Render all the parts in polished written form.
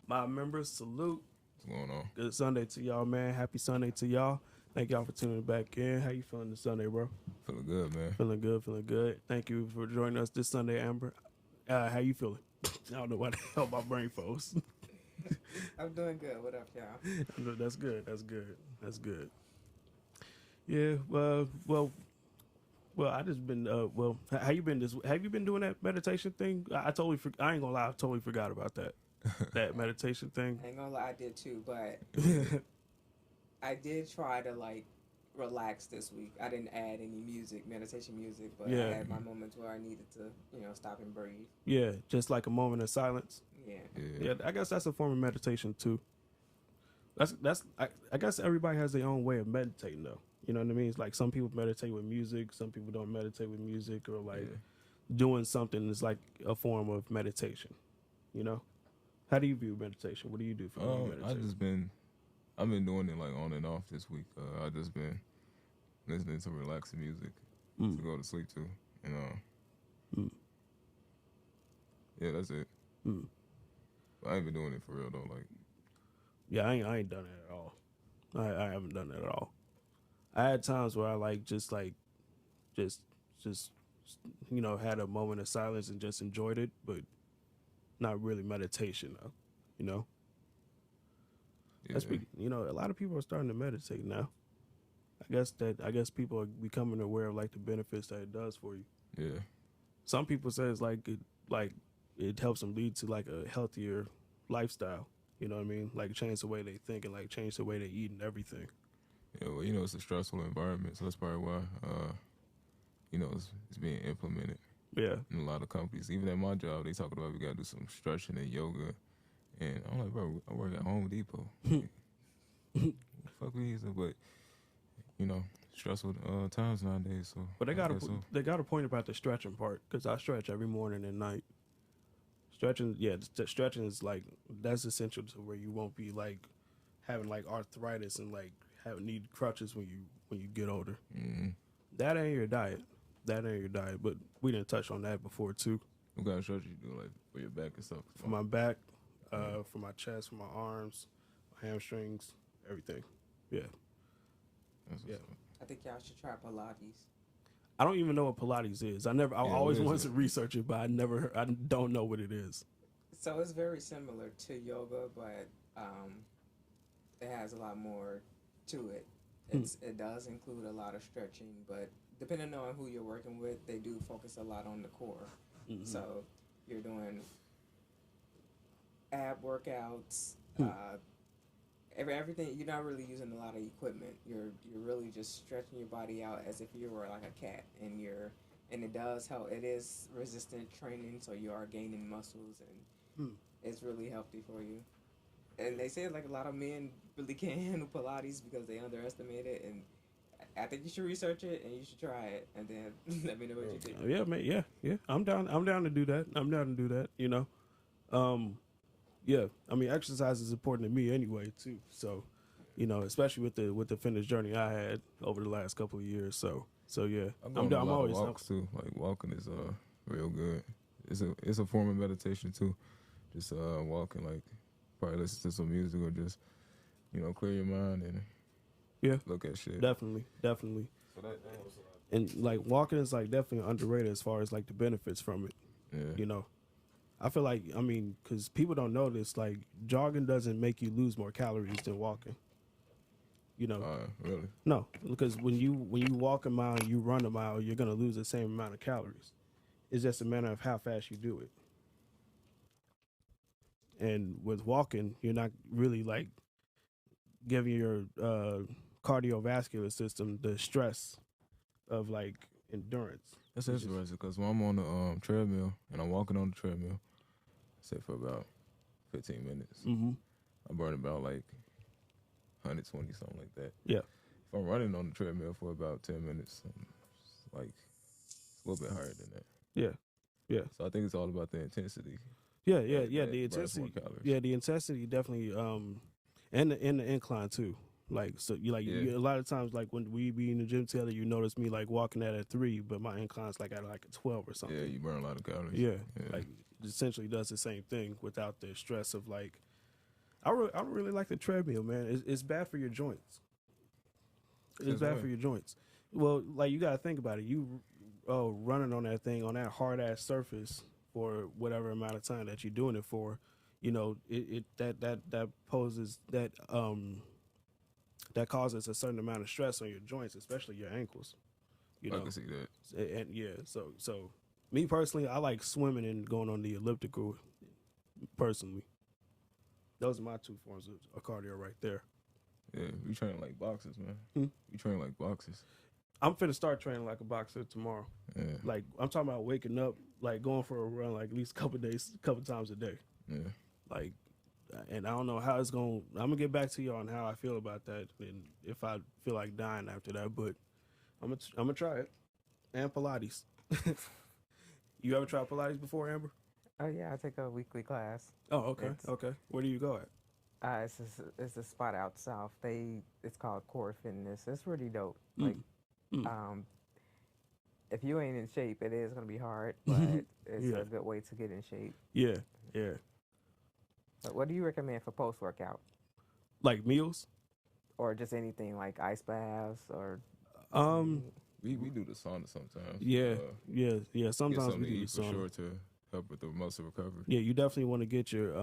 My members, salute. What's going on? Good Sunday to y'all, man. Happy Sunday to y'all. Thank y'all for tuning back in. How you feeling this Sunday, bro? Feeling good, man. Feeling good, feeling good. Thank you for joining us this Sunday, Amber. How you feeling? I don't know why the hell my brain froze. I'm doing good. What up, y'all? That's good. That's good. That's good. Yeah. Well. I just been. How you been? Have you been doing that meditation thing? I totally. I ain't gonna lie. I totally forgot about that. That meditation thing. I ain't gonna lie, I did too, but I did try to like relax this week. I didn't add any music, meditation music, but Yeah. I had my moments where I needed to, stop and breathe. Yeah, just like a moment of silence. Yeah. Yeah, I guess that's a form of meditation too. I guess everybody has their own way of meditating though. You know what I mean? It's like some people meditate with music, some people don't meditate with music, or like doing something is like a form of meditation. You know? How do you view meditation? What do you do for meditation? I've been doing it like on and off this week. I just been listening to relaxing music to go to sleep to, and yeah, that's it. I ain't been doing it for real though. Like, yeah, I ain't done it at all. I haven't done it at all. I had times where I like just had a moment of silence and just enjoyed it, but not really meditation though. You know. yeah, That's a lot of people are starting to meditate now. I guess people are becoming aware of like the benefits that it does for you. yeah, Some people say it's like it helps them lead to like a healthier lifestyle. You know what I mean? Like change the way they think and like change the way they eat and everything. yeah. Well, it's a stressful environment, so that's probably why it's being implemented Yeah. in a lot of companies. Even at my job, they talking about we gotta do some stretching and yoga, and I'm like, bro, I work at Home Depot. Fuck me, but stressful times nowadays. So, But they got a point about the stretching part because I stretch every morning and night. Stretching, yeah, stretching is like that's essential to where you won't be like having like arthritis and like need crutches when you get older. Mm-hmm. That ain't your diet. But we didn't touch on that before too. What kind of stretch you do, like for your back and stuff? For my back, for my chest, for my arms, my hamstrings, everything. Yeah. That's what's up. I think y'all should try Pilates. I don't even know what Pilates is. I always what is wanted it? to research it, but I don't know what it is. So it's very similar to yoga, but it has a lot more to it. It does include a lot of stretching, but depending on who you're working with, they do focus a lot on the core. Mm-hmm. So you're doing ab workouts, everything. You're not really using a lot of equipment. You're really just stretching your body out as if you were like a cat, and it does help. It is resistant training, so you are gaining muscles, and it's really healthy for you. And they say like a lot of men really can't handle Pilates because they underestimate it, and I think you should research it and you should try it, and then let me know what you think. Yeah, man. Yeah. I'm down to do that. You know, yeah. I mean, exercise is important to me anyway too. So, especially with the fitness journey I had over the last couple of years. So yeah. I'm always walks too. Like walking is real good. It's a form of meditation too. Just walking, like probably listen to some music or just clear your mind and look at shit. Definitely. So that was And like walking is like definitely underrated as far as like the benefits from it. yeah. I feel like, because people don't know this, like jogging doesn't make you lose more calories than walking. You know, Really? no, because when you walk a mile and you run a mile, you're gonna lose the same amount of calories. It's just a matter of how fast you do it. And with walking, you're not really like giving your cardiovascular system the stress of like endurance. That's interesting because when I'm on the treadmill and I'm walking on the treadmill, say for about 15 minutes, I burn about like 120, something like that. Yeah. If I'm running on the treadmill for about 10 minutes, it's like a little bit higher than that. Yeah. Yeah. So I think it's all about the intensity. Yeah. That The burns more intensity. calories. Yeah, the intensity definitely. And the incline too. Like so, you, a lot of times like when we be in the gym together, you notice me like walking at a 3, but my incline's like at like a 12 or something. Yeah, you burn a lot of calories. Yeah. Like it essentially does the same thing without the stress of like. I don't really like the treadmill, man. It's bad for your joints. It's bad for your joints. Well, like you gotta think about it. You running on that thing on that hard ass surface for whatever amount of time that you're doing it for, you know, that poses that causes a certain amount of stress on your joints, especially your ankles. You know, I can see that. and yeah, so me personally, I like swimming and going on the elliptical. Personally, those are my two forms of cardio right there. Yeah, we train like boxers, man. We train like boxers. I'm finna start training like a boxer tomorrow. Yeah. Like I'm talking about waking up, like going for a run, like at least a couple times a day. Yeah. Like, and I don't know how it's going. I'm gonna get back to you on how I feel about that, and if I feel like dying after that. But I'm gonna try it. And Pilates. You ever tried Pilates before, Amber? Oh yeah, I take a weekly class. Oh, okay, okay. Where do you go at? It's a spot out south. It's called Core Fitness. It's really dope. Like, if you ain't in shape, it is gonna be hard, but it's a good way to get in shape. Yeah, yeah. But what do you recommend for post workout? Like meals? Or just anything like ice baths or? We do the sauna sometimes. Yeah, yeah. Sometimes get something we to do eat the for sauna. sure to help with the muscle recovery. Yeah, you definitely want to get your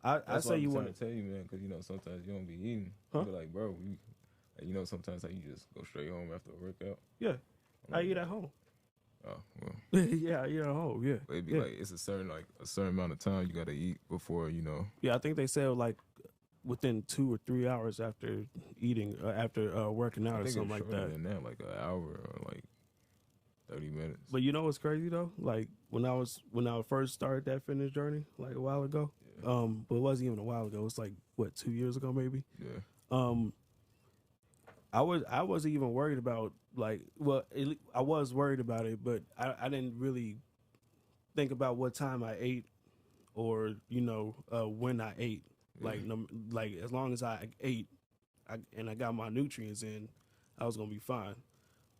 I say you want to tell you, man, because you know sometimes you don't be eating. Huh? You be like, bro, you know sometimes how you just go straight home after a workout. Yeah, I eat at home. Oh well. Yeah, I eat at home. Yeah, But it'd be like it's a certain amount of time you got to eat before you know. Yeah, I think they say like within 2 or 3 hours after eating, after working out or something like that. Than that, like an hour or like 30 minutes. But you know what's crazy though? Like when I first started that fitness journey, like a while ago. But it wasn't even a while ago. It was like what 2 years ago maybe. Yeah. I wasn't even worried about like I was worried about it, but I didn't really think about what time I ate or when I ate. Like like as long as I ate, and I got my nutrients in, I was gonna be fine.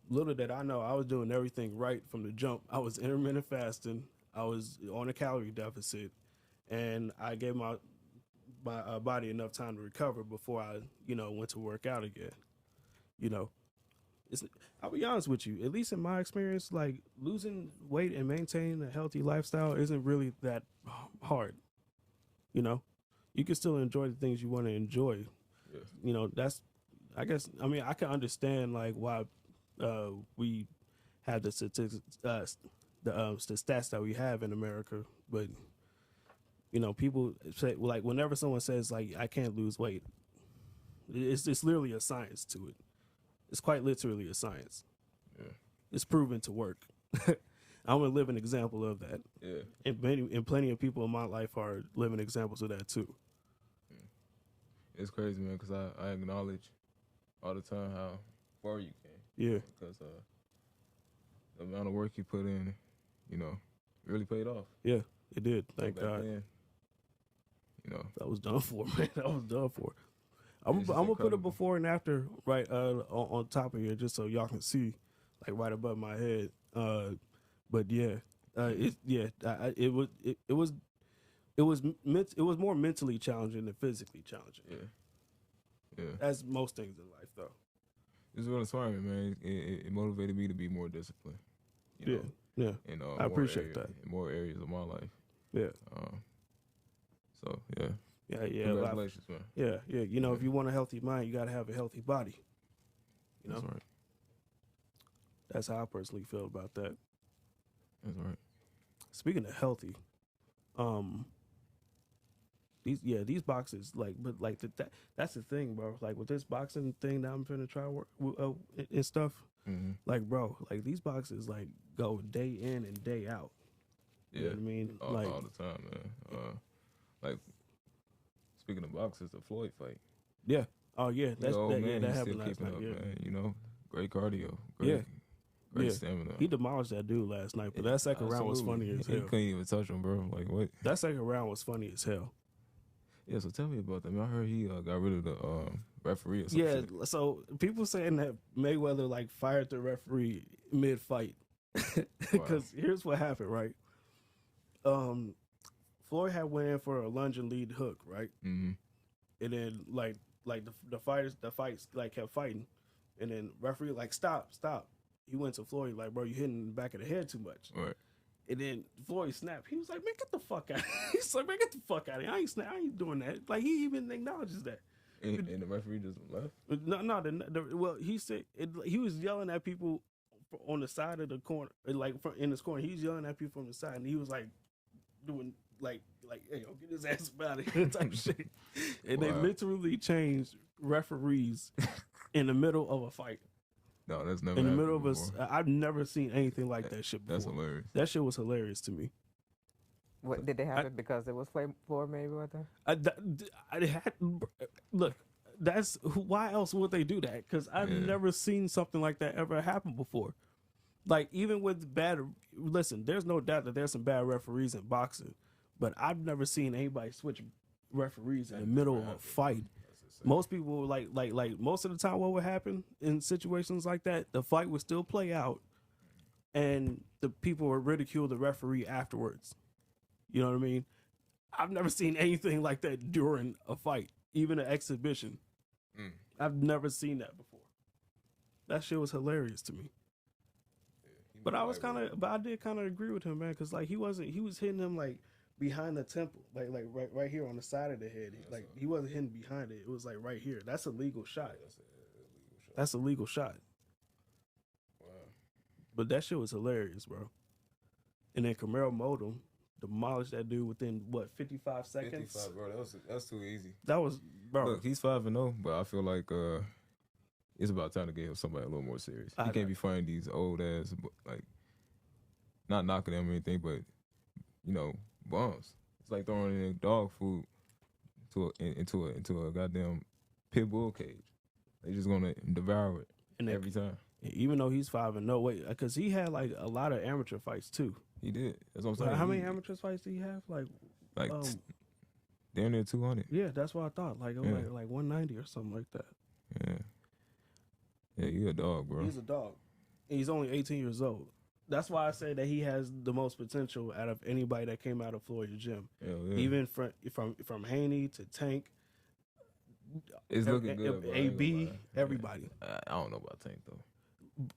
Little did I know, I was doing everything right from the jump. I was intermittent fasting. I was on a calorie deficit, and I gave my body enough time to recover before I went to work out again. I'll be honest with you. At least in my experience, like losing weight and maintaining a healthy lifestyle isn't really that hard. You can still enjoy the things you want to enjoy. Yeah. That's, I guess, I mean, I can understand like why we have the statistics, the stats that we have in America, but people say like whenever someone says like I can't lose weight, it's literally a science to it. It's quite literally a science. Yeah. It's proven to work. I'm a living example of that. Yeah. And plenty of people in my life are living examples of that too. It's crazy, man, because I acknowledge all the time how far you came. Yeah. Because the amount of work you put in, really paid off. Yeah, it did. Thank Back God. then, That was done for, man. That was done for. I'm gonna put a before and after right on top of here just so y'all can see, like right above my head. But yeah, it was more mentally challenging than physically challenging. Yeah. As most things in life, though. It's really inspiring, man. It motivated me to be more disciplined. Yeah. In I appreciate that. In more areas of my life. Yeah. So yeah. Yeah, yeah. Congratulations, man. Yeah, yeah. You know, if you want a healthy mind, you got to have a healthy body. You know, That's right. that's how I personally feel about that. That's right. Speaking of healthy, um, these boxes but like that's the thing, bro. Like with this boxing thing that I'm finna try work and stuff. Mm-hmm. Like, bro, like these boxes like go day in and day out. Yeah. You know what I mean? All the time, man. Like speaking of boxers, the Floyd fight. Yeah. Oh yeah, That that happened still last keeping night. up, Yeah. man. You know, great cardio, Yeah. great Yeah. stamina. He demolished that dude last night, but that second round was funny as hell. He couldn't even touch him, bro. Like what? That second round was funny as hell. Yeah, so tell me about that. I mean, I heard he got rid of the referee or something. Yeah, so people saying that Mayweather like fired the referee mid fight because here's what happened, right? Floyd had went in for a lunge and lead hook, right? Mm-hmm. And then like the fights like kept fighting, and then referee like stop. He went to Floyd like, bro, you hitting the back of the head too much. Right. And then Floyd snapped. He was like, man, get the fuck out. He's like, man, get the fuck out of here. I ain't doing that. Like he even acknowledges that. And the referee just left. No. Well, he said he was yelling at people on the side of the corner, like in his corner. He's yelling at people from the side, and he was like doing like, hey, yo, get his ass out of here type shit. And they literally changed referees in the middle of a fight. No, that's never in the middle of before. I've never seen anything like that shit before. That's hilarious. That shit was hilarious to me. What did they have it because it was Floyd Mayweather? Look, that's why else would they do that? Because I've never seen something like that ever happen before. Like even with listen, there's no doubt that there's some bad referees in boxing, but I've never seen anybody switch referees in the middle of a fight. Most people like most of the time, what would happen in situations like that? The fight would still play out, and the people would ridicule the referee afterwards. You know what I mean? I've never seen anything like that during a fight, even an exhibition. I've never seen that before. That shit was hilarious to me. But I did kind of agree with him, man, because like he was hitting him like behind the temple, like right here on the side of the head. Like he wasn't hitting behind it. It was like right here. That's a legal shot. That's a legal shot. Wow. But that shit was hilarious, bro. And then Camaro mowed him, demolished that dude within 55 seconds. 55, bro. That's too easy. That was, bro. Look, he's 5-0, but I feel like it's about time to give somebody a little more serious. He can't be fighting these old ass, like, not knocking them or anything, but you know, bums. It's like throwing in dog food into a goddamn pit bull cage. They just gonna devour it every time. Even though he's 5-0, wait, because he had like a lot of amateur fights too. He did. That's what I'm saying. How many amateur fights did he have? Like damn near 200. Yeah, that's what I thought. Like like 190 or something like that. Yeah, you a dog, bro. He's a dog. And he's only 18 years old. That's why I say that he has the most potential out of anybody that came out of Floyd's gym. Yeah. Even from Haney to Tank. It's looking good, bro. AB, everybody. I don't know about Tank though.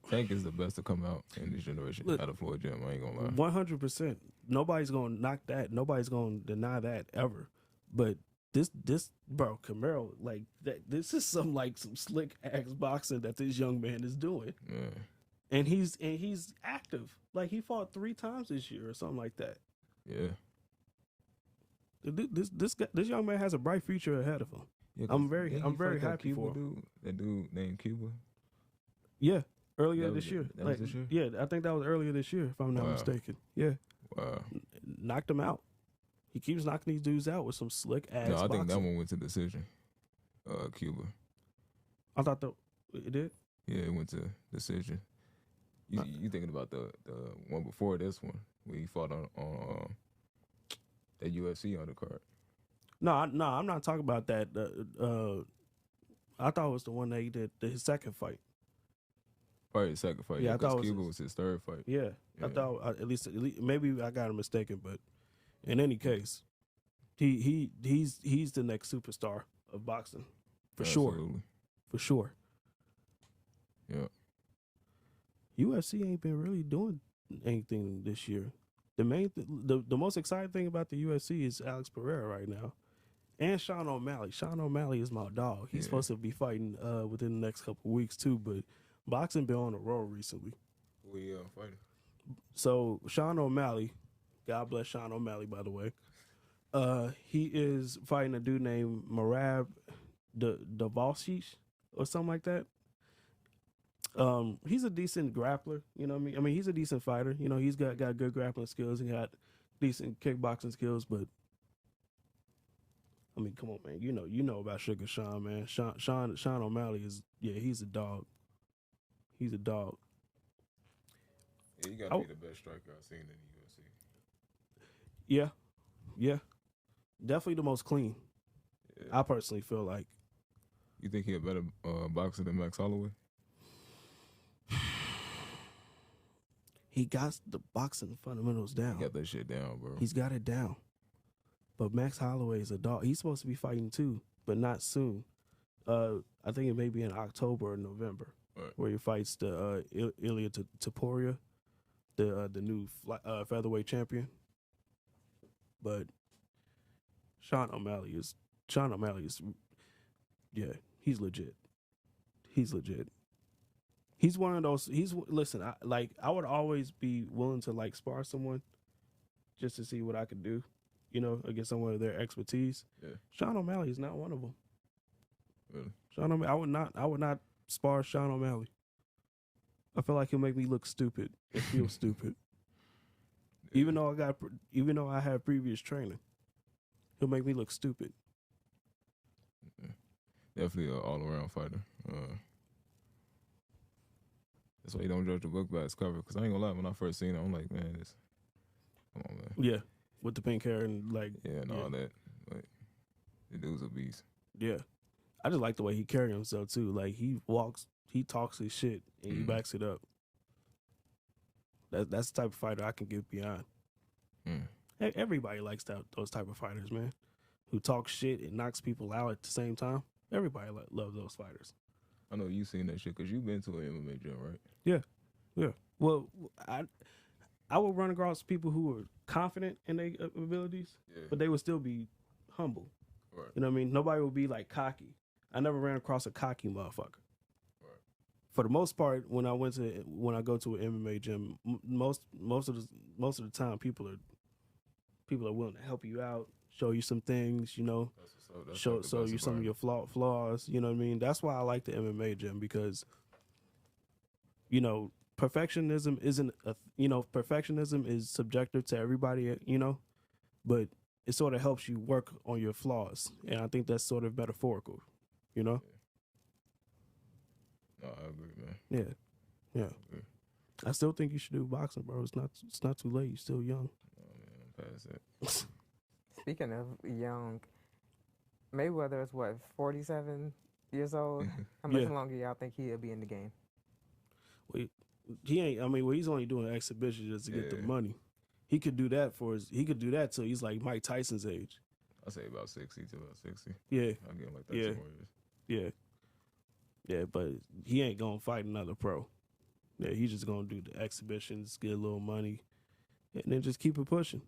Tank is the best to come out in this generation out of Floyd gym. I ain't gonna lie. 100%. Nobody's gonna knock that. Nobody's gonna deny that ever. But this bro, Camaro, like that. This is some slick ass boxing that this young man is doing. Yeah. And he's active. Like he fought 3 times this year or something like that. Yeah. This young man has a bright future ahead of him. Yeah, I'm very happy for him. That dude named Cuba. Yeah, earlier this year. That was this year? Yeah, I think that was earlier this year, if I'm not mistaken. Yeah. Wow. Knocked him out. He keeps knocking these dudes out with some slick ass. No, I think that one went to decision. Cuba. I thought it did. Yeah, it went to decision. You thinking about the one before this one where he fought on that UFC undercard? No, I'm not talking about that. I thought it was the one that he did his second fight. Probably his second fight. Yeah, because Cuba was his third fight. Yeah. I thought at least maybe I got it mistaken, but in any case, he's the next superstar of boxing for sure. For sure. Yeah. UFC ain't been really doing anything this year. The most exciting thing about the UFC is Alex Pereira right now, And Sean O'Malley. Sean O'Malley is my dog. He's supposed to be fighting within the next couple of weeks too, but boxing been on a roll recently. We fighting. So Sean O'Malley, God bless Sean O'Malley, by the way. He is fighting a dude named Mobb Devalshish or something like that. He's a decent grappler, you know what I mean? I mean, he's a decent fighter. You know, he's got good grappling skills and got decent kickboxing skills, but I mean, come on, man. You know about Sugar Sean, man. Sean O'Malley is he's a dog. He's a dog. Yeah, you gotta be the best striker I've seen in the UFC. Yeah. Definitely the most clean. Yeah. I personally feel like. You think he a better boxer than Max Holloway? He got the boxing fundamentals down. He got that shit down, bro. He's got it down. But Max Holloway is a dog. He's supposed to be fighting too, but not soon. I think it may be in October or November, where he fights the Ilya Taporia, the new featherweight champion. But Sean O'Malley is, yeah, he's legit. He's legit. He's one of those. Listen. I would always be willing to like spar someone, just to see what I could do, you know, against someone of their expertise. Yeah. Sean O'Malley is not one of them. Really? Sean O'Malley, I would not spar Sean O'Malley. I feel like he'll make me look stupid and feel stupid. Yeah. Even though I have previous training, he'll make me look stupid. Yeah. Definitely an all-around fighter. That's why you don't judge the book by its cover. Because I ain't gonna lie, when I first seen it, I'm like, man, come on, man. Yeah, with the pink hair and like. Yeah, and all that. Like, the dude's a beast. Yeah. I just like the way he carries himself, too. Like, he talks his shit, and he backs it up. That's the type of fighter I can get behind. Everybody likes those type of fighters, man, who talk shit and knocks people out at the same time. Everybody loves those fighters. I know you seen that shit because you've been to an MMA gym, right? Yeah. Well, I would run across people who were confident in their abilities, but they would still be humble. Right. You know what I mean? Nobody would be like cocky. I never ran across a cocky motherfucker. Right. For the most part, when I go to an MMA gym, most of the time people are willing to help you out, show you some things, you know. Show you some of your flaws, you know what I mean? That's why I like the MMA gym, because, you know, perfectionism is subjective to everybody, you know, but it sort of helps you work on your flaws, and I think that's sort of metaphorical, you know. No, I agree, man. Yeah. I still think you should do boxing, bro. It's not too late. You're still young. Oh man, I'm past that. Speaking of young, Mayweather is what, 47 years old? How much longer y'all think he'll be in the game? Well, he ain't. I mean, he's only doing an exhibition just to get the money. He could do that till he's like Mike Tyson's age. I say about 60 to about 60. Yeah, I'll give him like 13 more years. Yeah, but he ain't gonna fight another pro. Yeah, he's just gonna do the exhibitions, get a little money, and then just keep it pushing.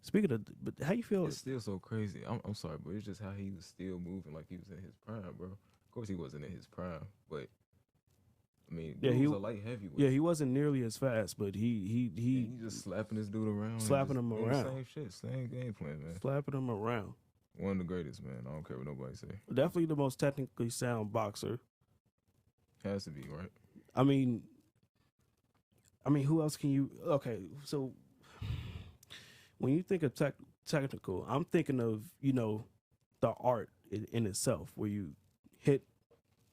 Speaking of, but how you feel? It's still so crazy. I'm sorry, but it's just how he was still moving like he was in his prime, bro. Of course, he wasn't in his prime, but I mean, he was a light heavyweight. Yeah, he wasn't nearly as fast, but he just slapping this dude around, slapping him around. Same shit, same game plan, man. Slapping him around. One of the greatest, man. I don't care what nobody say. Definitely the most technically sound boxer. Has to be, right? I mean, who else can you? Okay, so when you think of technical, I'm thinking of, you know, the art in itself, where you hit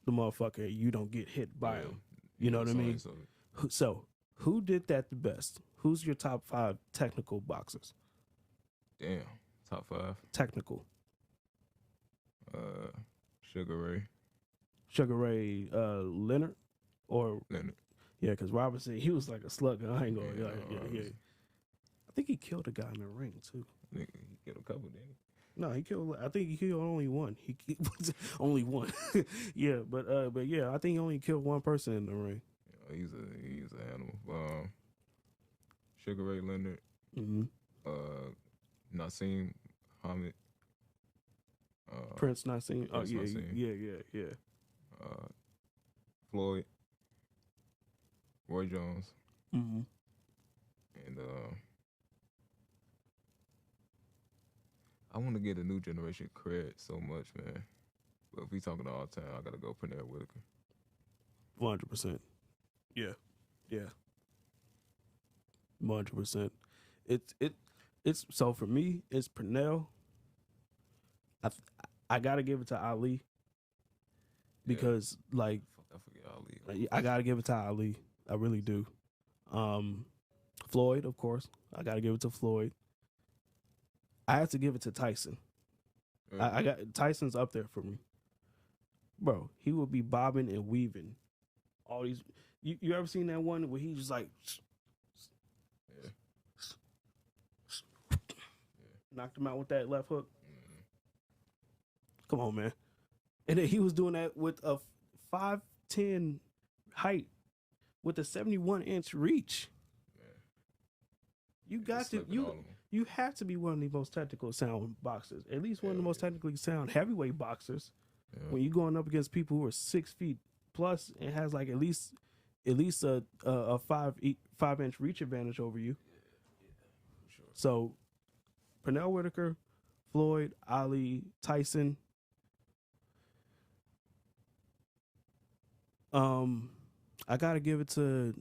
the motherfucker, you don't get hit by him. You know what I mean? So who did that the best? Who's your top 5 technical boxers? Damn, top 5 technical. Sugar Ray Leonard, or Leonard. Yeah, because Robinson, he was like a slugger. I ain't gonna. Yeah. I think he killed a guy in the ring too. He killed a couple, didn't he? No, he killed. I think he killed only one. He only one. Yeah, but yeah, I think he only killed one person in the ring. Yeah, he's an animal. Sugar Ray Leonard. Mm-hmm. Nassim Muhammad. Prince Nassim. Oh Prince yeah, Nassim. yeah. Floyd, Roy Jones, Mm-hmm. and I want to get a new generation cred so much, man. But if we talking all time, I gotta go Pernell Whitaker. 100%. Yeah, 100%. It's so for me, it's Pernell. I gotta give it to Ali because like I forget Ali. I gotta give it to Ali. I really do. Floyd, of course. I gotta give it to Floyd. I have to give it to Tyson. I got Tyson's up there for me, bro. He will be bobbing and weaving. All these, you ever seen that one where he just like knocked him out with that left hook? Come on, man. And then he was doing that with a 5'10" height with a 71-inch reach. You got to you have to be one of the most technical sound boxers, at least one of the most technically sound heavyweight boxers. Yeah. When you're going up against people who are 6 feet plus and has like at least a 5-inch reach advantage over you. Sure. So Pernell Whitaker, Floyd, Ali, Tyson. I gotta give it to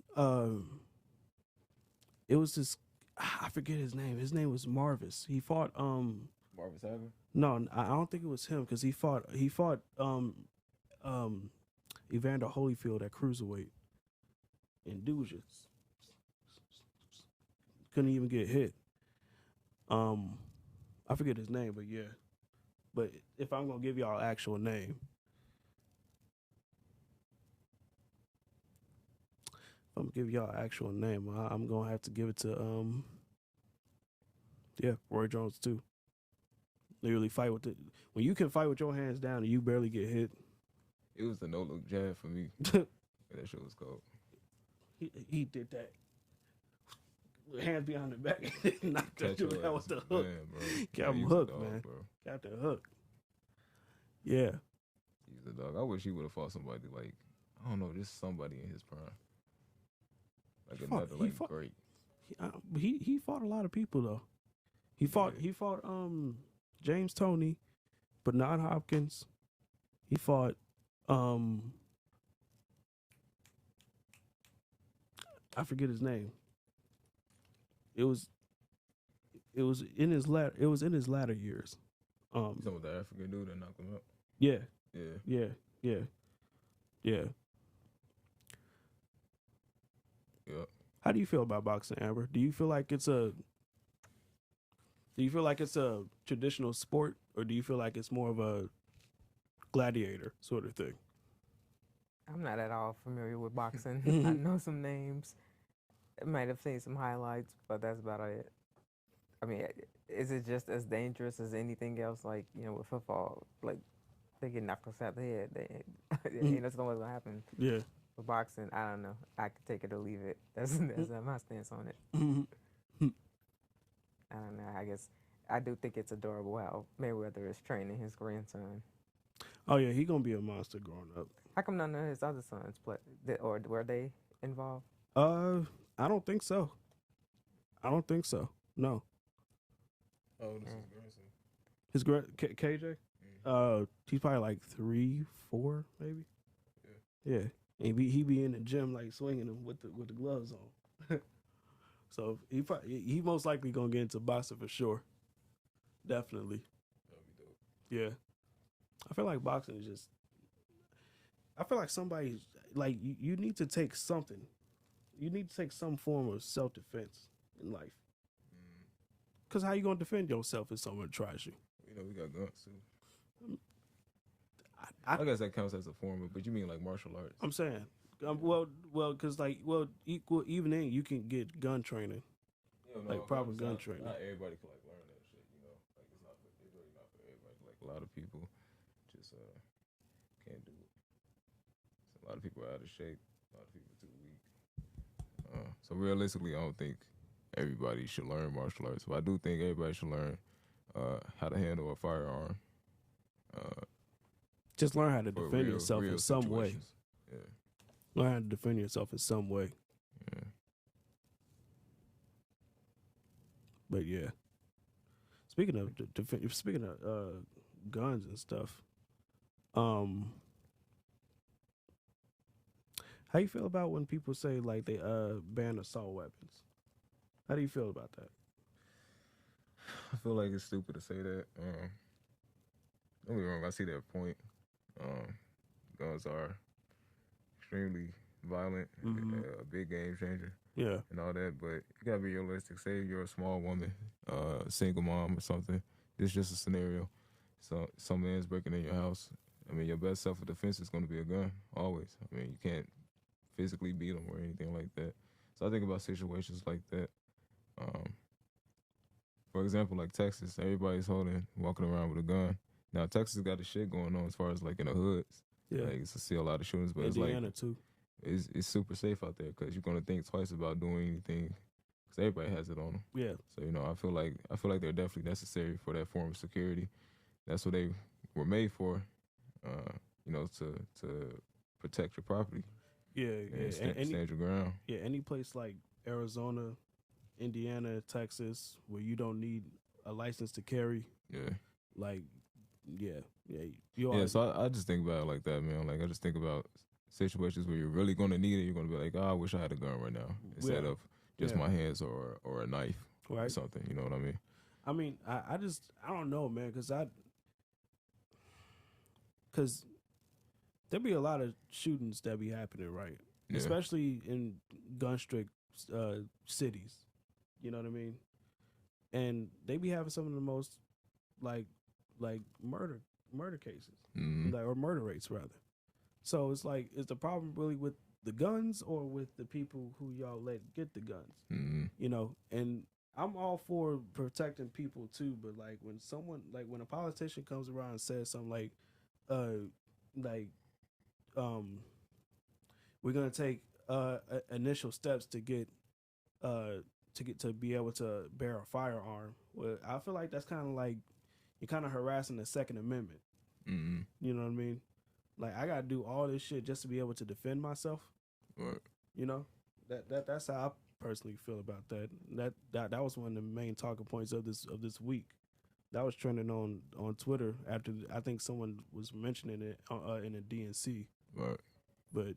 it was this, I forget his name. His name was Marvis. He fought Marvis Haver? no, I don't think it was him because he fought Evander Holyfield at cruiserweight, and dude just couldn't even get hit. I forget his name, but yeah. But if I'm gonna give y'all an actual name, I'm gonna have to give it to Roy Jones too. Literally fight with when you can fight with your hands down and you barely get hit. It was the no look jab for me. That shit was cold. He did that. Hands behind the back, knocked that dude out with the hook. Man, bro. Got him hooked, man. Bro. Got the hook. Yeah. He's a dog. I wish he would have fought somebody like, I don't know, just somebody in his prime. Like great. He fought a lot of people though. He fought James Toney, Bernard Hopkins. He fought I forget his name. It was in his latter years. Some of the African dude that knocked him out. Yeah. Yeah. Yeah. How do you feel about boxing, Amber? Do you feel like it's a traditional sport, or do you feel like it's more of a gladiator sort of thing? I'm not at all familiar with boxing. I know some names. I might have seen some highlights, but that's about it. I mean, is it just as dangerous as anything else? Like, with football, like they get knocked upside the head. That's not what's gonna happen. Yeah. For boxing, I don't know. I could take it or leave it. That's my stance on it. I don't know. I guess I do think it's adorable how Mayweather is training his grandson. Oh yeah, he gonna be a monster growing up. How come none of his other sons play, or were they involved? I don't think so. No. Oh, this is grandson. His KJ. He's probably like 3, 4, maybe. Yeah. And he be in the gym like swinging them with the gloves on. So he most likely gonna get into boxing for sure. Definitely. That'd be dope. Yeah. I feel like boxing is just. I feel like somebody like you need to take something. You need to take some form of self-defense in life. Cause how you gonna defend yourself if someone tries you? We got guns too. I guess that counts as a form of, but you mean like martial arts? I'm saying, cause even then you can get gun training, proper gun training. Not everybody can learn that shit, Like it's really not for everybody. Like a lot of people just can't do it. So a lot of people are out of shape. A lot of people are too weak. So realistically, I don't think everybody should learn martial arts, but I do think everybody should learn how to handle a firearm. Just learn how to For defend yourself real in some way. situations. Yeah. Learn how to defend yourself in some way. Yeah. But yeah. Speaking of guns and stuff, how you feel about when people say like they ban assault weapons? How do you feel about that? I feel like it's stupid to say that. Don't get me wrong, I see that point. Guns are extremely violent, a big game changer, Yeah. and all that. But you gotta be realistic. Say you're a small woman, single mom or something. This is just a scenario. So some man's breaking in your house. I mean, your best self-defense is going to be a gun, always. I mean, you can't physically beat them or anything like that. So I think about situations like that. For example, like Texas, everybody's walking around with a gun. Now, Texas got the shit going on as far as like in the hoods. Yeah. Like, it's to see a lot of shootings, but Indiana it's too. like, it's super safe out there because you're going to think twice about doing anything because everybody has it on them. Yeah. So, you know, I feel like they're definitely necessary for that form of security. That's what they were made for, you know, to protect your property. Yeah. And stand your ground. Yeah. Any place like Arizona, Indiana, Texas, where you don't need a license to carry. Yeah. Like, yeah. So I just think about it like that, man. Like, I just think about situations where you're really going to need it. You're going to be like, oh, I wish I had a gun right now instead of just my hands or a knife or something. You know what I mean? I mean, I don't know, man, because there be a lot of shootings that be happening, right? Yeah. Especially in gun strict cities. You know what I mean? And they be having some of the most like murder cases, or murder rates rather. So it's like, is the problem really with the guns or with the people who y'all let get the guns? You know, and I'm all for protecting people too, but like when a politician comes around and says something like we're gonna take initial steps to get to be able to bear a firearm. Well, I feel like that's kind of like you're kind of harassing the Second Amendment. You know what I mean? Like, I gotta do all this shit just to be able to defend myself. Right. You know, that's how I personally feel about that. That was one of the main talking points of this week. That was trending on Twitter after I think someone was mentioning it in a DNC. Right. But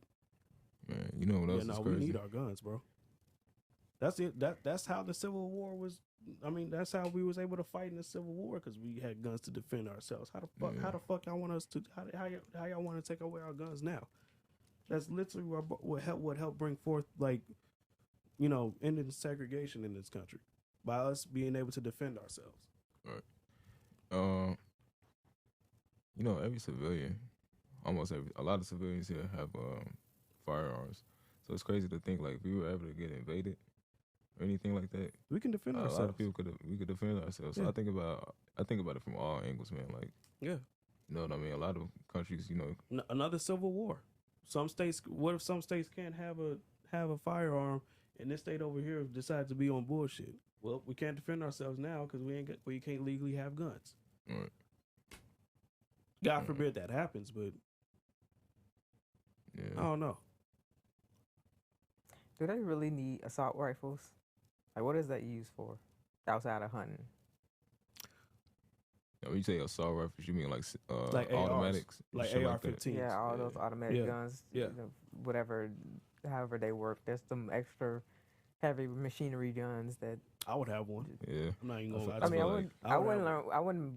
man, you know what else is crazy? We need our guns, bro. That's it. That's how the Civil War was. I mean, that's how we was able to fight in the Civil War, because we had guns to defend ourselves. How the fuck y'all want us to? How y'all want to take away our guns now? That's literally what helped bring forth, like, you know, ending segregation in this country by us being able to defend ourselves. Right. You know, every civilian, a lot of civilians here have firearms. So it's crazy to think, like, if we were ever to get invaded or anything like that, we can defend ourselves. A lot of people could defend ourselves. Yeah. So I think about it from all angles, man. Like, yeah, you know what I mean? A lot of countries, you know, another civil war. Some states, what if some states can't have a firearm, and this state over here decides to be on bullshit? Well, we can't defend ourselves now because we can't legally have guns. Right. God forbid that happens, but I don't know. Do they really need assault rifles? Like, what is that used for outside of hunting? Now, when you say assault rifles, you mean like automatics? Like AR-15s. Yeah, all those automatic guns. Yeah. You know, whatever, however they work. There's some extra heavy machinery guns that I would have one. Yeah. I'm not even gonna lie. I mean,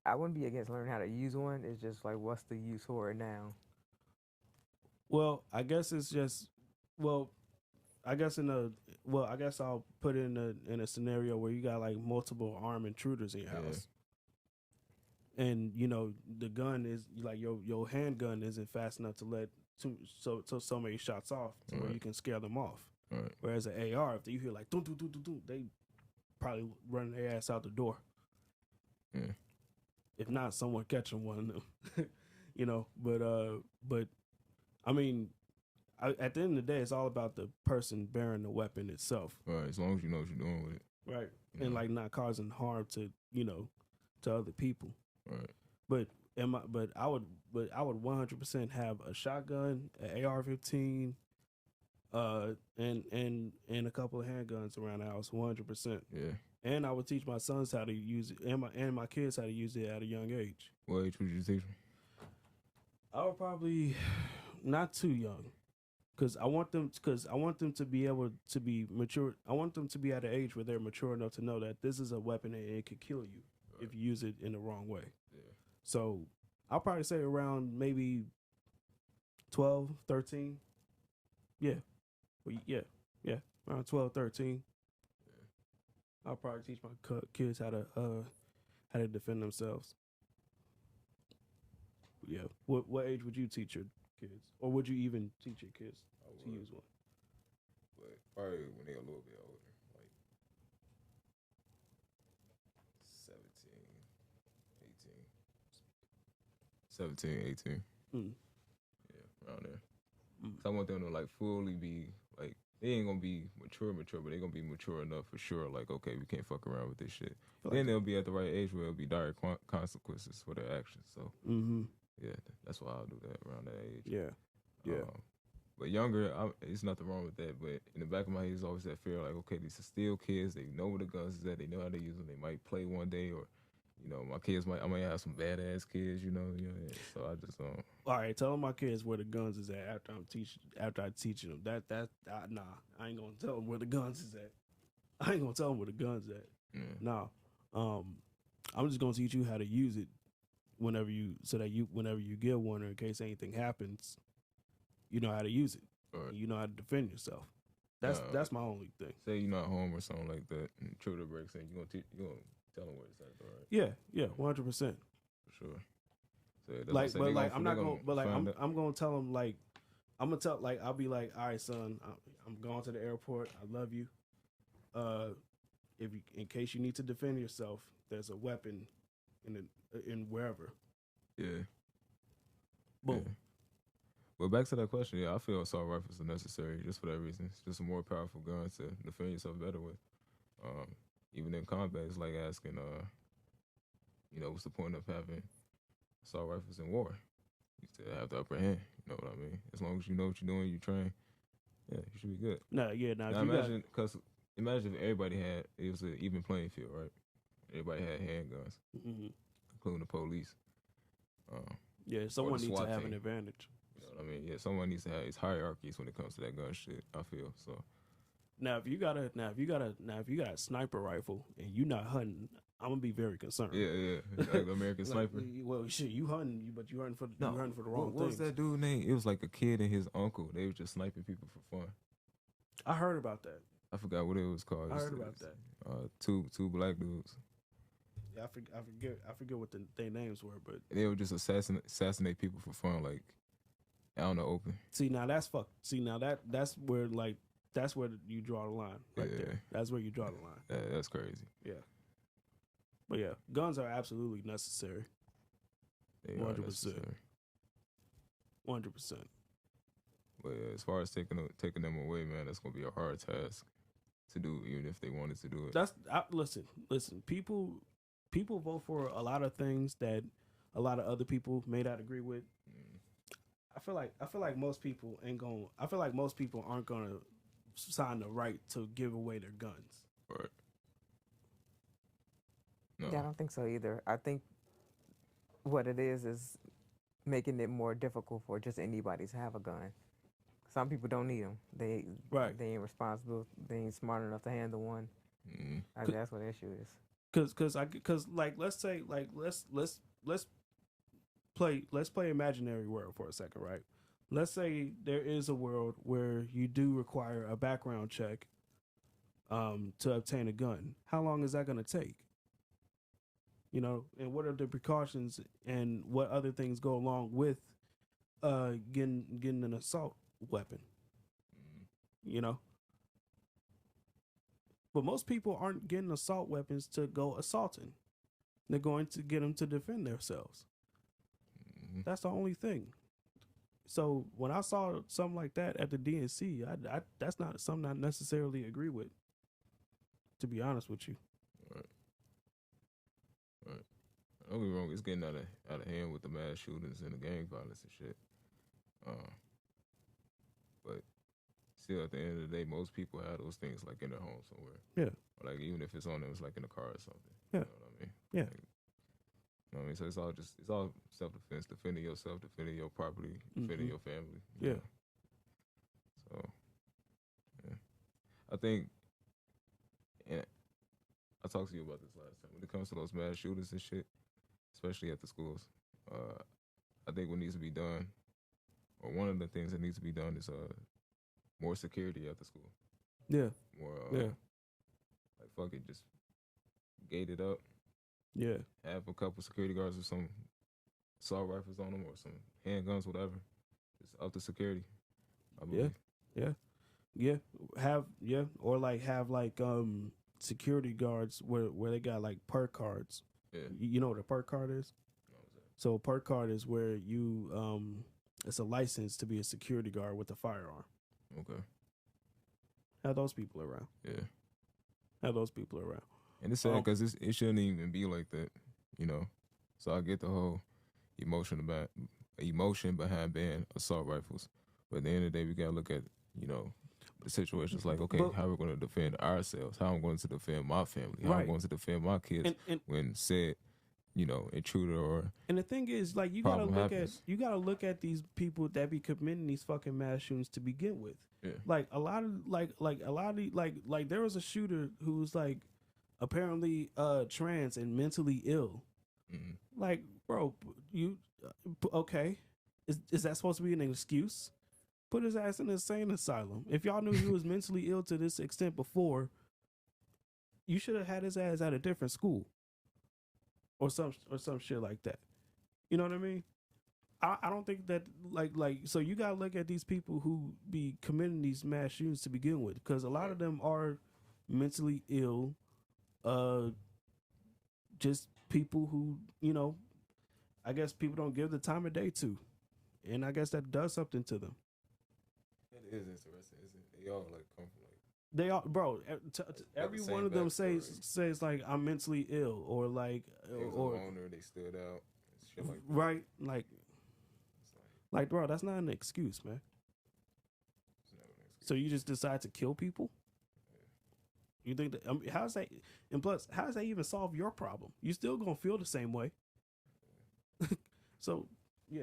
I wouldn't be against learning how to use one. It's just like, what's the use for it now? Well, I guess it's just I guess I'll put it in a scenario where you got like multiple armed intruders in your house. And you know, the gun is like your handgun isn't fast enough to let so many shots off to where you can scare them off. Right. Whereas an AR, if you hear like doo doo doo doo doo, they probably run their ass out the door. Yeah. If not, someone catching one of them. You know, but I mean, at the end of the day, it's all about the person bearing the weapon itself. Right. As long as you know what you're doing with it. Right. And like not causing harm to, you know, to other people. Right. But I would 100% have a shotgun, an AR-15, and a couple of handguns around the house. 100%. Yeah. And I would teach my sons how to use it, and my kids how to use it at a young age. What age would you teach them? I would probably not too young, because I want them to be able to be mature. I want them to be at an age where they're mature enough to know that this is a weapon and it could kill you if you use it in the wrong way. Yeah. So I'll probably say around maybe 12, 13. Yeah. Well, yeah. Around 12, 13. Yeah. I'll probably teach my kids how to defend themselves. Yeah. What age would you teach your kids? Or would you even teach your kids to use one? But probably when they're a little bit older, like 17, 18. Yeah, around there. So I want them to like fully be like, they ain't gonna be mature, but they gonna be mature enough for sure. Like, okay, we can't fuck around with this shit. Then they'll be at the right age where it'll be dire consequences for their actions. So yeah, that's why I'll do that around that age. Yeah. But younger, it's nothing wrong with that. But in the back of my head is always that fear, like, okay, these are still kids. They know where the guns is at. They know how to use them. They might play one day, or my kids I might have some badass kids. So I just All right, tell my kids where the guns is at after I teach them. Nah, I ain't gonna tell them where the guns is at. I ain't gonna tell them where the guns at. Yeah. Nah, I'm just gonna teach you how to use it whenever you get one, or in case anything happens, you know how to use it. Right. You know how to defend yourself. That's my only thing. Say you're not home or something like that, and trigger breaks in, you gonna tell them where it's at, right? Yeah, 100%. For sure. So I'm gonna tell them, like, I'll be like, all right, son, I'm going to the airport. I love you. In case you need to defend yourself, there's a weapon in wherever. Yeah. Boom. Yeah. But back to that question, yeah, I feel assault rifles are necessary just for that reason. It's just a more powerful gun to defend yourself better with. Even in combat, it's like asking, what's the point of having assault rifles in war? You still have the upper hand. You know what I mean? As long as you know what you're doing, you train, yeah, you should be good. Now imagine if everybody it was an even playing field, right? Everybody had handguns, including the police. Someone needs to have an advantage. You know what I mean? Yeah, someone needs to have its hierarchies when it comes to that gun shit, I feel. So now if you got a sniper rifle and you not hunting, I'm gonna be very concerned. Yeah. Like American Sniper. Well, shit, you hunting for the wrong things. What was that dude's name? It was like a kid and his uncle. They were just sniping people for fun. I heard about that. I forgot what it was called. I heard about that. Two black dudes. Yeah, I forget what their names were, but they would just assassinate people for fun, like out in the open. See, now that's fuck. See, now that's where you draw the line right there. That's where you draw the line. That's crazy. Yeah. But yeah, guns are absolutely necessary. 100%. 100%. But yeah, as far as taking them away, man, that's gonna be a hard task to do, even if they wanted to do it. Listen. People vote for a lot of things that a lot of other people may not agree with. I feel like most people aren't gonna sign the right to give away their guns. Right. No. Yeah, I don't think so either. I think what it is making it more difficult for just anybody to have a gun. Some people don't need them. They ain't responsible. They ain't smart enough to handle one. I think that's what the issue is. Cause let's play imaginary world for a second, right? Let's say there is a world where you do require a background check to obtain a gun. How long is that going to take? And what are the precautions and what other things go along with getting an assault weapon? But most people aren't getting assault weapons to go assaulting. They're going to get them to defend themselves. That's the only thing. So when I saw something like that at the DNC, that's not something I necessarily agree with, to be honest with you. Right. Don't get me wrong, it's getting out of hand with the mass shootings and the gang violence and shit. Uh, but still, at the end of the day, most people have those things like in their home somewhere. Yeah. Or like even if it's on them, it's like in a car or something. Yeah. You know what I mean? Yeah. Like, you know what I mean? So it's all self defense, defending yourself, defending your property, defending your family. You know? So yeah. I think, and I talked to you about this last time. When it comes to those mass shootings and shit, especially at the schools, I think what needs to be done, or one of the things that needs to be done, is more security at the school. Yeah. More. Yeah. Like fuck it, just gate it up. Yeah. Have a couple security guards with some assault rifles on them or some handguns, whatever. Just up the security. I believe. Yeah. Or like have like security guards where they got like perk cards. Yeah. You know what a perk card is? No, what's that? So a perk card is where you it's a license to be a security guard with a firearm. Okay. Have those people around. Yeah. Have those people around. And it's sad because it shouldn't even be like that, you know. So I get the whole emotion behind banning assault rifles, but at the end of the day, we gotta look at, you know, the situations like, okay, how we're going to defend ourselves, how I'm going to defend my family, how I'm going to defend my kids when said, you know, intruder or. And the thing is, like, you gotta look at these people that be committing these fucking mass shootings to begin with. Yeah. Like a lot of there was a shooter who's like apparently trans and mentally ill. Mm-hmm. Like, bro, you okay? Is that supposed to be an excuse? Put his ass in an insane asylum. If y'all knew he was mentally ill to this extent before, you should have had his ass at a different school, or some shit like that. You know what I mean? I don't think that like so you gotta look at these people who be committing these mass shootings to begin with, because a lot of them are mentally ill, just people who, you know, I guess people don't give the time of day to, and I guess that does something to them. It is interesting, isn't it? They all like come from like. They all, bro. Every one of them says like I'm mentally ill, or like or owner, they stood out, shit like that. Right, like bro, that's not an excuse, man. It's not an excuse. So you just decide to kill people? Yeah. You think that? I mean, how's that? And plus, how does that even solve your problem? You still gonna feel the same way. Yeah. So, yeah.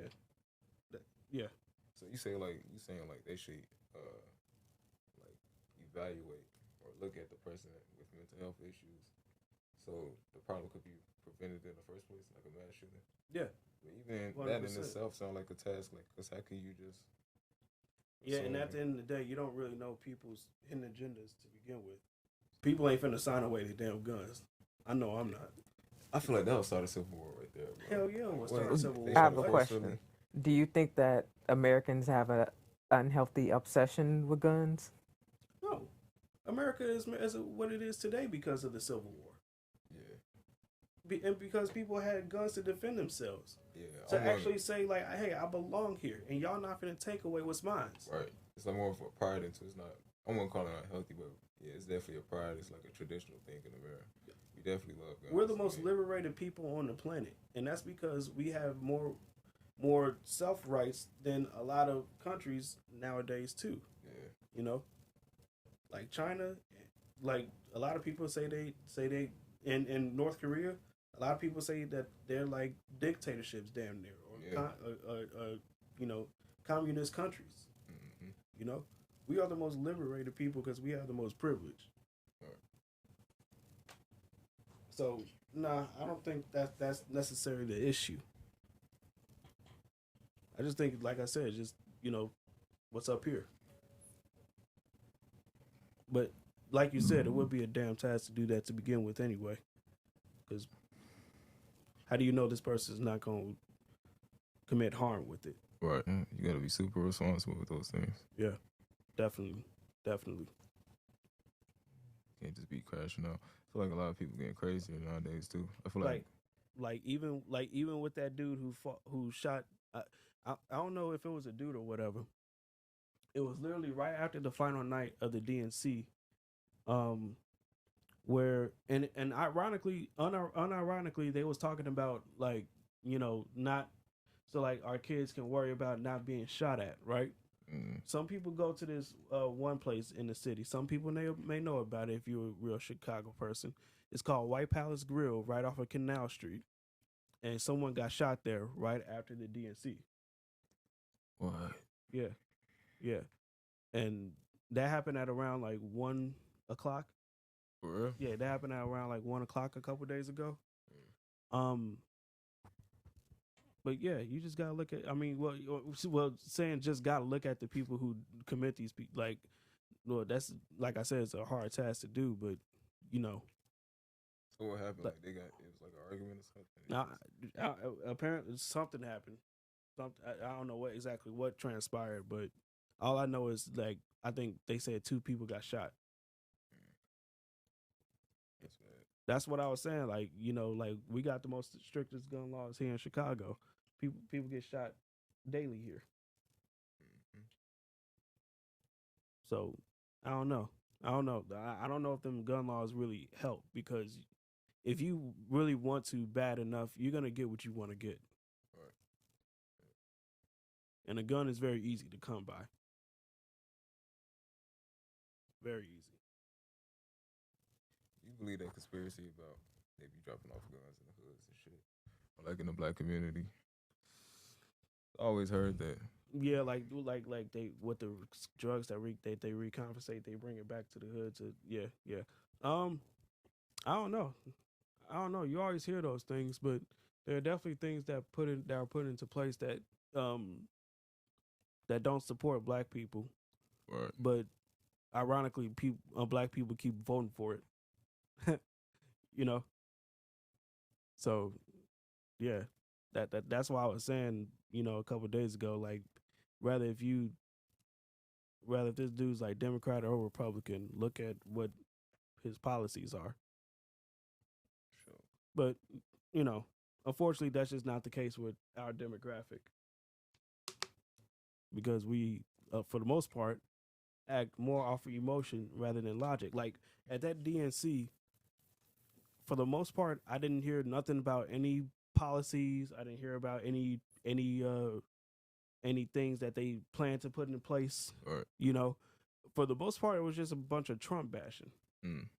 So you saying like they should like evaluate or look at the person with mental health issues, so the problem could be prevented in the first place, like a mass shooting. Yeah. But even 100%. that in itself sounds like a task, like, because how can you just? Yeah, and at the end of the day, you don't really know people's hidden agendas to begin with. People ain't finna sign away their damn guns. I know I'm not. I feel like that would start a civil war right there, bro. Hell yeah, we'll start a civil war. I have a question. Do you think that Americans have an unhealthy obsession with guns? No. America is what it is today because of the Civil War. Yeah. And because people had guns to defend themselves. Yeah. To actually say, like, hey, I belong here, and y'all not going to take away what's mine. Right. It's like more of a pride into it's not, I won't call it unhealthy, but yeah, it's definitely a pride. It's like a traditional thing in America. We definitely love guns. We're the most liberated people on the planet, and that's because we have more self-rights than a lot of countries nowadays too. Yeah. You know, like China, like a lot of people say they in North Korea, a lot of people say that they're like dictatorships damn near, or you know, communist countries. Mm-hmm. You know, we are the most liberated people because we have the most privilege. Right. So nah, I don't think that's necessarily the issue. I just think, like I said, just, you know, what's up here. But like you said, it would be a damn task to do that to begin with anyway. Because how do you know this person is not going to commit harm with it? Right. You got to be super responsible with those things. Yeah, definitely. Can't just be crashing out. I feel like a lot of people getting crazier nowadays too. I feel like even with that dude who shot. I don't know if it was a dude or whatever. It was literally right after the final night of the DNC, where and ironically, unironically, they was talking about like not so like our kids can worry about not being shot at, right? Mm. Some people go to this one place in the city. Some people may know about it if you're a real Chicago person. It's called White Palace Grill, right off of Canal Street, and someone got shot there right after the DNC. What? Yeah, yeah, and that happened at around like 1 o'clock. For real? Yeah, that happened at around like 1 o'clock a couple days ago. Mm. Um, but yeah, you just gotta look at. I mean, saying just gotta look at the people who commit these people. Like, well, that's like I said, it's a hard task to do, but you know, So what happened? Like- Like it was like an argument or something. apparently something happened. Something I don't know what transpired, but all I know is like I think they said 2 people got shot. That's bad. That's what I was saying. Like like we got the most strictest gun laws here in Chicago. People get shot daily here. Mm-hmm. So I don't know. I don't know if them gun laws really help because if you really want to bad enough, you're gonna get what you want to get. Right. And a gun is very easy to come by. Very easy. You believe that conspiracy about they be dropping off guns in the hoods and shit, or like in the black community? I always heard that. Yeah, like they with the drugs that they recompensate, they bring it back to the hood. Yeah. I don't know. You always hear those things, but there are definitely things that are put into place that don't support black people. Right. But ironically, black people keep voting for it. So yeah, that's why I was saying a couple of days ago, like rather if this dude's like Democrat or Republican, look at what his policies are. Sure. But unfortunately, that's just not the case with our demographic because we, for the most part, act more off of emotion rather than logic. Like at that DNC, for the most part, I didn't hear nothing about any policies. I didn't hear about any things that they plan to put in place. Right. For the most part, it was just a bunch of Trump bashing. Mm.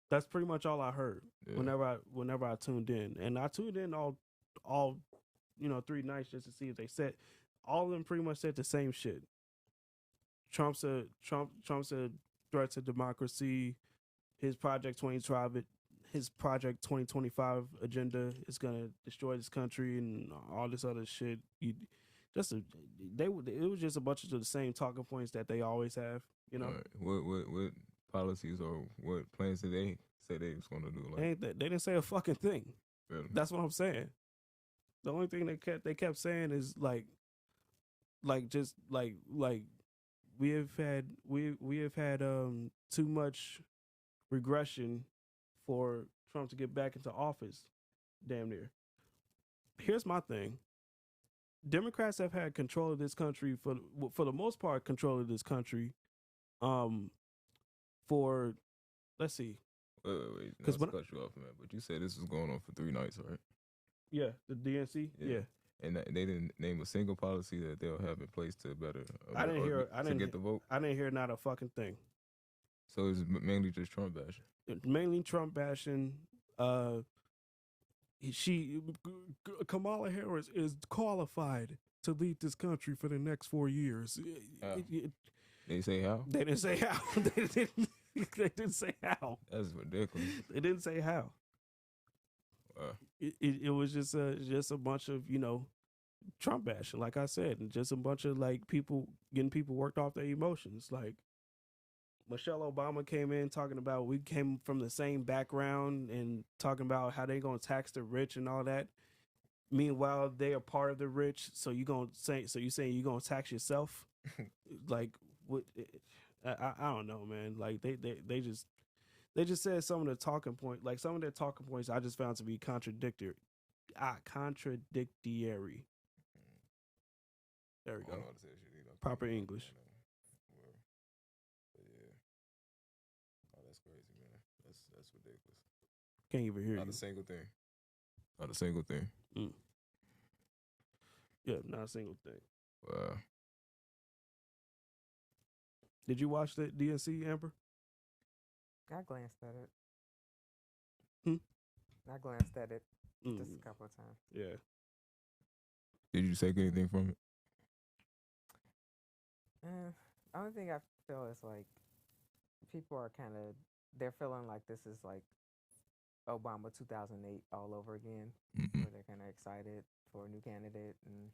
That's pretty much all I heard Yeah. whenever I tuned in, and I tuned in all 3 nights just to see if they said. All of them pretty much said the same shit. Trump said threat to democracy. His Project 2025 agenda is gonna destroy this country and all this other shit. It was just a bunch of the same talking points that they always have. Right. What policies or what plans did they say they was gonna do? Like They didn't say a fucking thing. really? That's what I'm saying. The only thing they kept saying is like we have had too much regression for Trump to get back into office. Damn near. Here's my thing. Democrats have had control of this country for the most part. Control of this country, for let's see. Wait. Not to cut you off, man. But you said this was going on for 3 nights, right? Yeah, the DNC. Yeah. And they didn't name a single policy that they'll have in place to better. I didn't get the vote. I didn't hear not a fucking thing. So it's mainly just Trump bashing. Mainly Trump bashing. Kamala Harris is qualified to lead this country for the next 4 years. They say how? They didn't say how. They didn't say how. That's ridiculous. They didn't say how. It was just a bunch of Trump bashing, like I said, and just a bunch of like people getting people worked off their emotions. Like Michelle Obama came in talking about we came from the same background and talking about how they gonna tax the rich and all that. Meanwhile, they are part of the rich, so you saying you're gonna tax yourself? Like what? I don't know, man. Like they just said some of the talking points. Like some of their talking points, I just found to be contradictory. Contradictory. There we go. Proper English. Yeah. Oh, that's crazy, man. That's ridiculous. Can't even hear Not you. a single thing. Not a single thing. Yeah, not a single thing. Wow. Did you watch the DNC, Amber? I glanced at it. Hmm? I glanced at it just a couple of times. Yeah. Did you take anything from it? The only thing I feel is like people are kind of they're feeling like this is like Obama 2008 all over again, where they're kind of excited for a new candidate. And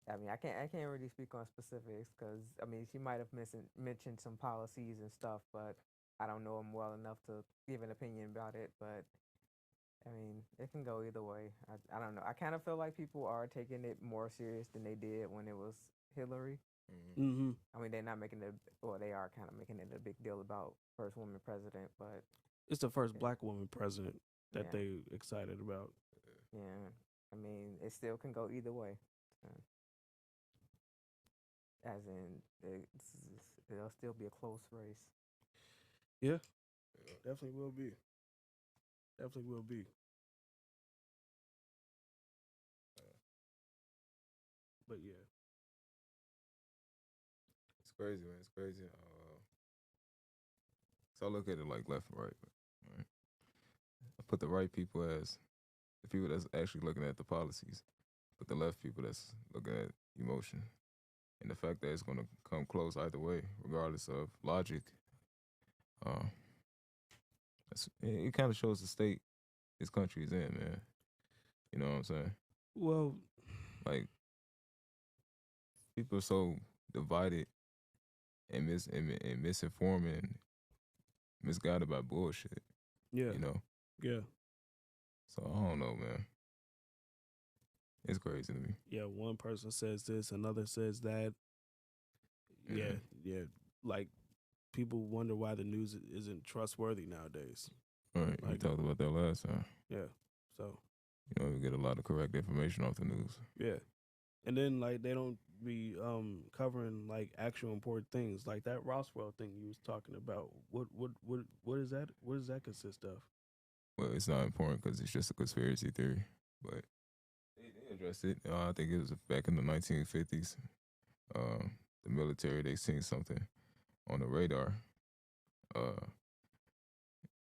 I mean, I can't really speak on specifics because I mean she might have mentioned some policies and stuff, but I don't know them well enough to give an opinion about it. But I mean, it can go either way. I don't know. I kind of feel like people are taking it more serious than they did when it was Hillary. Mm-hmm. I mean, they're not making it, well, they are kind of making it a big deal about first woman president, but It's the first black woman president that Yeah. they excited about. yeah, I mean, it still can go either way. So, as in, it'll still be a close race. Yeah, definitely will be. Definitely will be. But yeah, It's crazy, man. It's crazy. So I look at it like left and right. Right? I put the right people as the people that's actually looking at the policies, but the left people that's looking at emotion. And the fact that it's going to come close either way, regardless of logic, it kind of shows the state this country is in, man. You know what I'm saying? well, Like, people are so divided and misinformed and misguided by bullshit. yeah, You know? yeah, So I don't know, man. It's crazy to me. yeah. One person says this, another says that. Yeah, yeah. Like people wonder why the news isn't trustworthy nowadays. Right. We talked about that last time. Yeah. So You know, we get a lot of correct information off the news. yeah, and then like they don't be covering like actual important things like that Roswell thing you was talking about. What is that? What does that consist of? Well, it's not important because it's just a conspiracy theory. But they addressed it. I think it was back in the 1950s. The military, they seen something on the radar.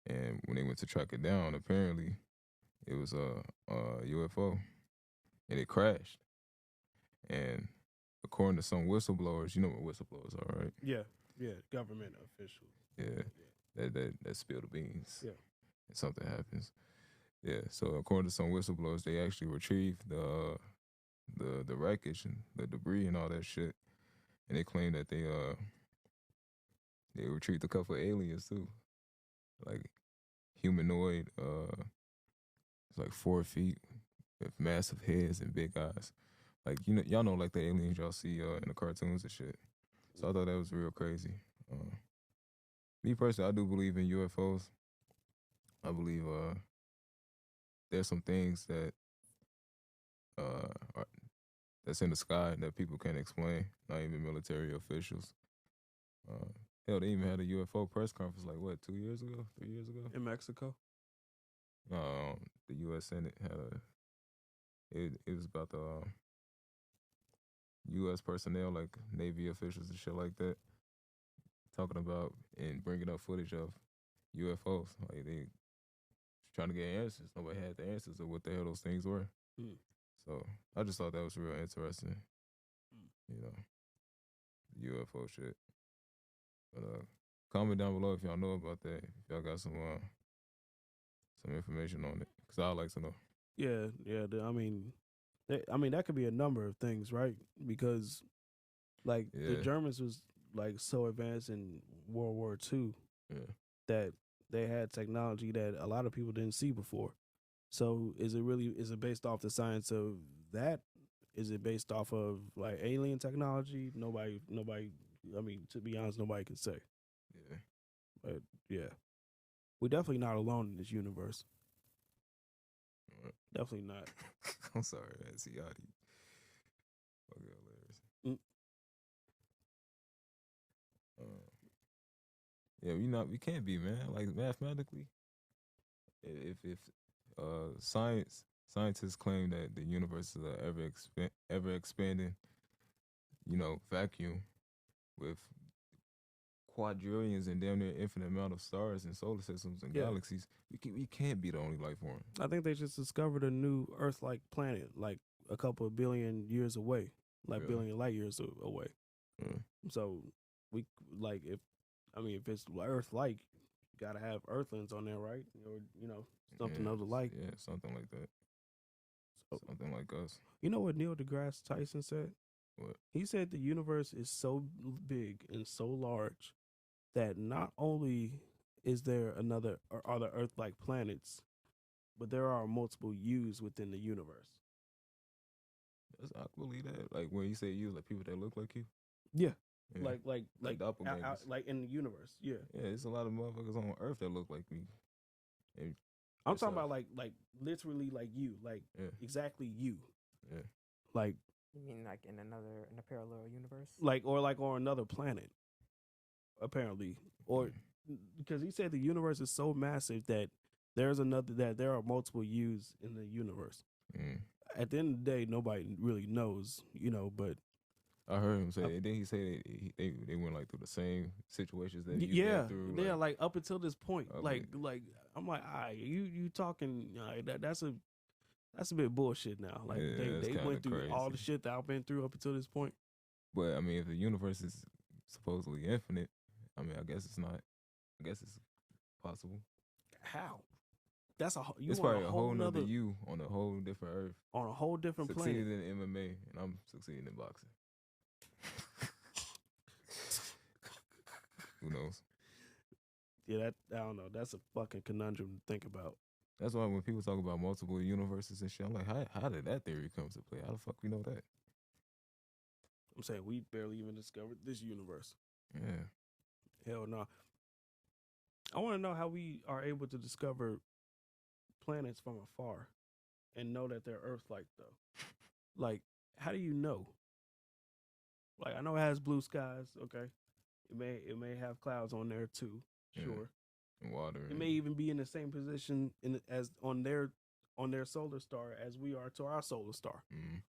And when they went to track it down, apparently it was a UFO. And it crashed. And according to some whistleblowers, you know what whistleblowers are, right? Yeah, yeah. Government officials. Yeah. That spill the beans. Yeah. And something happens. Yeah. So according to some whistleblowers, they actually retrieved the wreckage and the debris and all that shit. And they claim that they retrieved a couple of aliens too. Like humanoid, it's like 4 feet with massive heads and big eyes. Like, you know, y'all know like the aliens y'all see in the cartoons and shit. So I thought that was real crazy. Me personally, I do believe in UFOs. I believe there's some things that that's in the sky that people can't explain, not even military officials. Hell, they even had a UFO press conference like what, 2 years ago, 3 years ago? In Mexico. The U.S. Senate had it was about the U.S. personnel, like Navy officials and shit like that, talking about and bringing up footage of UFOs. Like they trying to get answers. Nobody had the answers of what the hell those things were. So I just thought that was real interesting. You know, UFO shit. But comment down below if y'all know about that. If y'all got some information on it, because I'd like to know. Yeah, yeah. I mean, that could be a number of things, right? Because like the Germans was like so advanced in World War II that they had technology that a lot of people didn't see before. So is it based off the science of that? Is it based off of like alien technology? Nobody. I mean, to be honest, nobody can say. Yeah. But yeah, we're definitely not alone in this universe. Definitely not. I'm sorry, man. See y'all. Fucking hilarious. Yeah, we can't be, man. Like mathematically, if scientists claim that the universe is a ever expanding, vacuum with quadrillions and damn near infinite amount of stars and solar systems and Yeah. galaxies, we can't be the only life form. I think they just discovered a new Earth-like planet, like a couple of billion years away, like Really? billion light years away. Mm. So we like if it's Earth-like, you gotta have Earthlings on there, right? Or something Yeah, of the like. Yeah, something like that. So, Something like us. you know what Neil deGrasse Tyson said? What? He said the universe is so big and so large that not only is there other Earth-like planets, but there are multiple U's within the universe. I believe that. Like when you say you, like people that look like you. Yeah. Yeah. Like doppelgangers. like in the universe. Yeah. Yeah, there's a lot of motherfuckers on Earth that look like me. And I'm yourself. talking about like literally like you, like exactly you. Yeah. Like You mean like in a parallel universe? like on another planet. Apparently. Or because he said the universe is so massive that there are multiple U's in the universe. Mm. At the end of the day, nobody really knows, but I heard him say, and then he said they went like through the same situations that you yeah, went through. yeah, like up until this point, Okay. like I'm like, you talking that's a bit bullshit now. Like Yeah, they went through crazy. all the shit that I've been through up until this point. But I mean, if the universe is supposedly infinite, I mean, I guess it's not. I guess it's possible. How? That's It's probably a whole nother you on a whole different Earth. On a whole different Succeeded planet. in MMA, and I'm succeeding in boxing. Who knows? Yeah, I don't know. That's a fucking conundrum to think about. That's why when people talk about multiple universes and shit, I'm like, how did that theory come to play? How the fuck we know that? I'm saying we barely even discovered this universe. Yeah. Hell no. I want to know how we are able to discover planets from afar and know that they're Earth-like, though. Like, how do you know? Like, I know it has blue skies. Okay, it may have clouds on there too. Sure. And water. It may even be in the same position as on their solar star as we are to our solar star. Mm.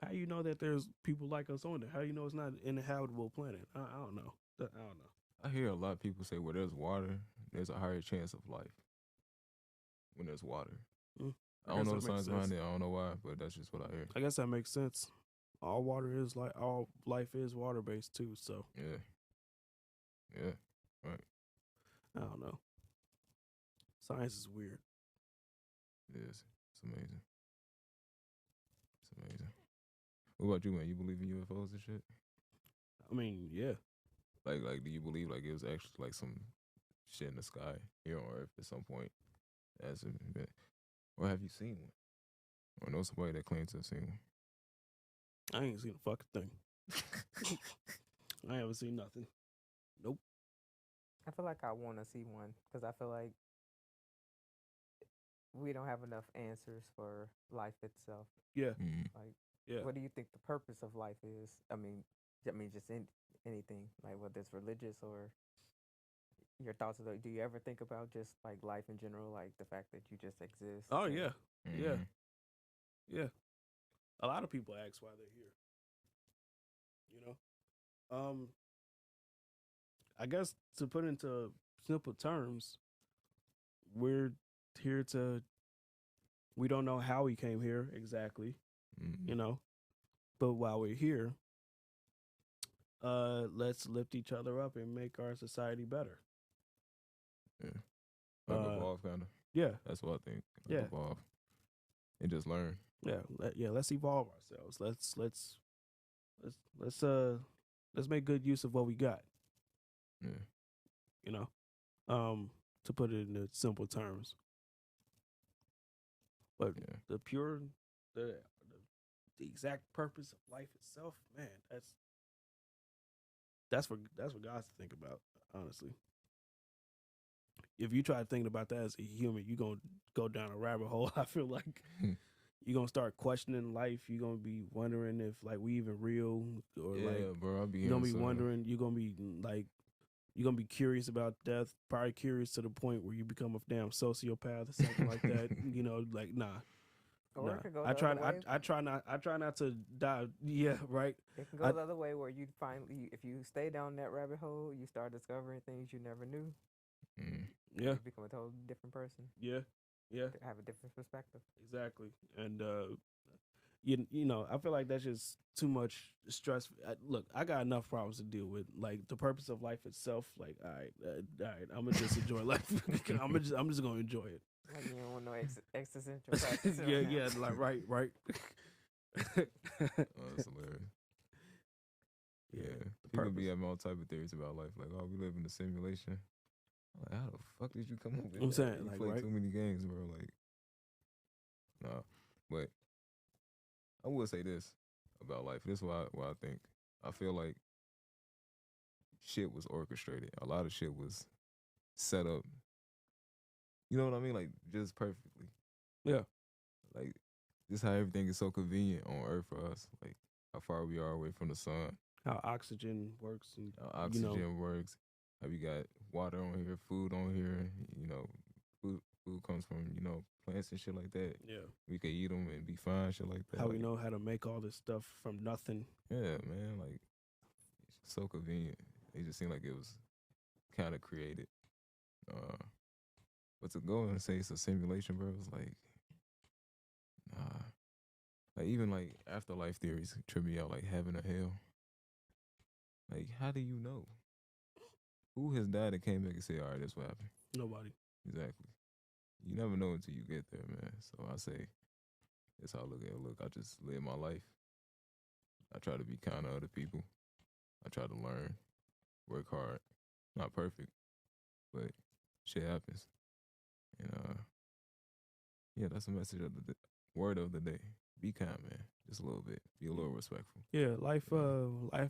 How do you know that there's people like us on there? How do you know it's not an inhabitable planet? I don't know. I don't know. I hear a lot of people say where there's water, there's a higher chance of life. When there's water. I don't know the science behind it. I don't know why, but that's just what I hear. I guess that makes sense. All life is water based too. So yeah, right. I don't know. Science is weird. It is. It's amazing. It's amazing. What about you, man? You believe in UFOs and shit? I mean, yeah. Like, do you believe like it was actually like some shit in the sky here on Earth at some point? Or have you seen one? Or know somebody that claims to have seen one? I ain't seen a fucking thing. I haven't seen nothing. Nope. I feel like I want to see one because I feel like we don't have enough answers for life itself. Yeah. Mm-hmm. Like, yeah. What do you think the purpose of life is? I mean, just anything, like whether it's religious or your thoughts of do you ever think about just like life in general, like the fact that you just exist? Oh yeah. Mm-hmm. Yeah. Yeah. A lot of people ask why they're here. I guess to put into simple terms, we're here we don't know how we came here exactly, but while we're here, let's lift each other up and make our society better. Yeah. Like evolve, kind of. Yeah. That's what I think. Yeah. Evolve. And just learn. Yeah. Let's evolve ourselves. Let's make good use of what we got. Yeah. To put it in simple terms. But the exact purpose of life itself, man, that's for God to think about, honestly. If you try thinking about that as a human, you're going to go down a rabbit hole. I feel like you're going to start questioning life. You're going to be wondering if, like, we even real. Or, bro, I'll be you're going to be wondering, you're going to be, like, You're gonna be curious about death, probably curious to the point where you become a damn sociopath or something like that. You know, like nah. Or Nah. it could go I the try. other way. I try not to die. Yeah, right. It can go I- the other way where you finally, if you stay down that rabbit hole, you start discovering things you never knew. Yeah, You become a totally different person. yeah, yeah. Have a different perspective. Exactly. And you know, I feel like that's just too much stress. Look, I got enough problems to deal with. Like the purpose of life itself. Like, all right, I'm gonna just enjoy life. I'm just gonna enjoy it. Like you don't want no existential crisis. Yeah, right now. yeah. Like, right. Oh, that's hilarious. Yeah. People be having all type of theories about life. Like, oh, we live in a simulation. Like, how the fuck did you come up with I'm that? saying, You like, play right? too many games, bro. Like, nah. But I will say this about life. This is why I think. I feel like shit was orchestrated. A lot of shit was set up. You know what I mean? Like, just perfectly. Yeah. Like, just how everything is so convenient on Earth for us. Like, how far we are away from the sun. How oxygen works and How oxygen works. How we got water on here, food on here. You know, food comes from, you know, plants and shit like that. Yeah. We could eat them and be fine, shit like that. How like, we know how to make all this stuff from nothing. Yeah, man. Like, it's so convenient. It just seemed like it was kind of created. But to go and say it's a simulation, bro, it's like, nah. Like, even like afterlife theories trip me out, like heaven or hell. Like, how do you know? Who has died and came back and said, all right, that's what happened? Nobody. Exactly. You never know until you get there, man. So I say, that's how I look at it. Look, I just live my life. I try to be kind to other people. I try to learn, work hard. Not perfect, but shit happens. And yeah, that's the message of the word of the day. Be kind, man. Just a little bit. Be a little respectful. Yeah, life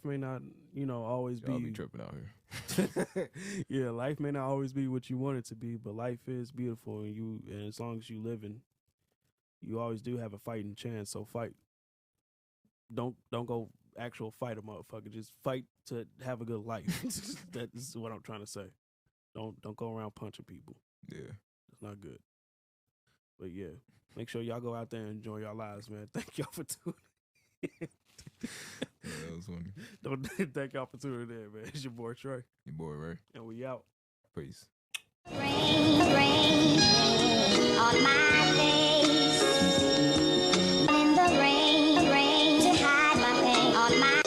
may not, you know, always Y'all be be tripping out here. yeah, life may not always be what you want it to be, but life is beautiful, and as long as you living, you always do have a fighting chance. So fight. Don't go actual fight a motherfucker. Just fight to have a good life. That is what I'm trying to say. Don't go around punching people. Yeah. It's not good. But yeah, make sure y'all go out there and enjoy your lives, man. Thank y'all for tuning in. Yeah, that was funny. Don't thank y'all for tuning in, man. It's your boy Trey. Your boy Ray. And we out. Peace. Rain, rain on my face. In the rain, rain to hide my pain on my